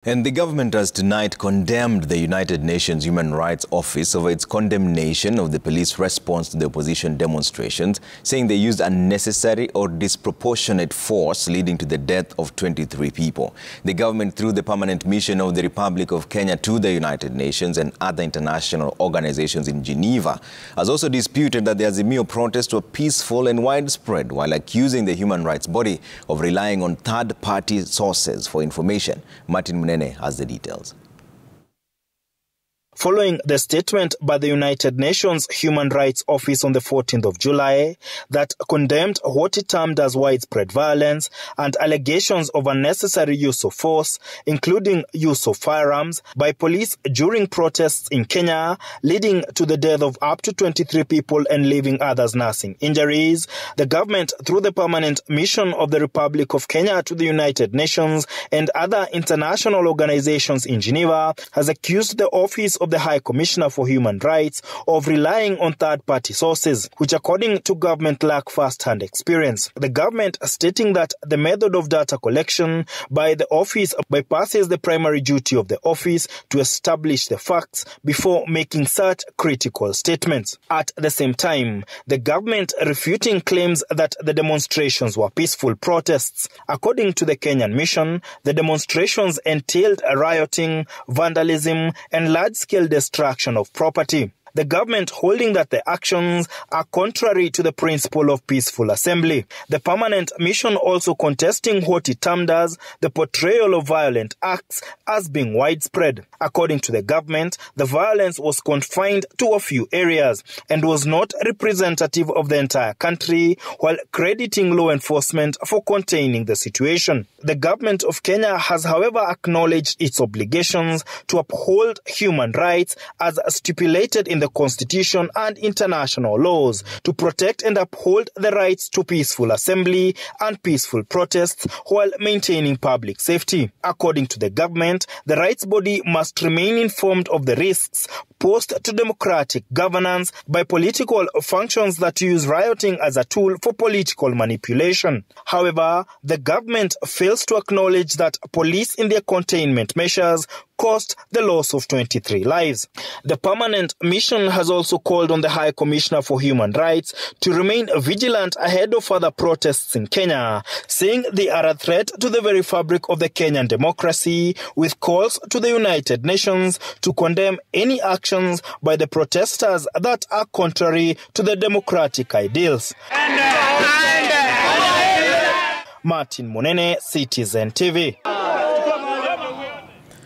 And the government has tonight condemned the United Nations Human Rights Office over its condemnation of the police response to the opposition demonstrations, saying they used unnecessary or disproportionate force, leading to the death of 23 people. The government, through the permanent mission of the Republic of Kenya to the United Nations and other international organizations in Geneva, has also disputed that the Azimio protests were peaceful and widespread, while accusing the human rights body of relying on third-party sources for information. Martin has the details. Following the statement by the United Nations Human Rights Office on the 14th of July that condemned what it termed as widespread violence and allegations of unnecessary use of force, including use of firearms by police during protests in Kenya, leading to the death of up to 23 people and leaving others nursing injuries, the government, through the permanent mission of the Republic of Kenya to the United Nations and other international organizations in Geneva, has accused the office of the High Commissioner for Human Rights of relying on third-party sources, which according to government lack first-hand experience. The government stating that the method of data collection by the office bypasses the primary duty of the office to establish the facts before making such critical statements. At the same time, the government refuting claims that the demonstrations were peaceful protests. According to the Kenyan mission, the demonstrations entailed rioting, vandalism, and large-scale destruction of property. The government holding that the actions are contrary to the principle of peaceful assembly. The permanent mission also contesting what it termed as the portrayal of violent acts as being widespread. According to the government, the violence was confined to a few areas and was not representative of the entire country, while crediting law enforcement for containing the situation. The government of Kenya has, however, acknowledged its obligations to uphold human rights as stipulated in the Constitution and international laws, to protect and uphold the rights to peaceful assembly and peaceful protests while maintaining public safety. According to the government, the rights body must remain informed of the risks posed to democratic governance by political functions that use rioting as a tool for political manipulation. However, the government fails to acknowledge that police in their containment measures caused the loss of 23 lives. The permanent mission has also called on the High Commissioner for Human Rights to remain vigilant ahead of further protests in Kenya, saying they are a threat to the very fabric of the Kenyan democracy, with calls to the United Nations to condemn any actions by the protesters that are contrary to the democratic ideals. Martin Munene, Citizen TV.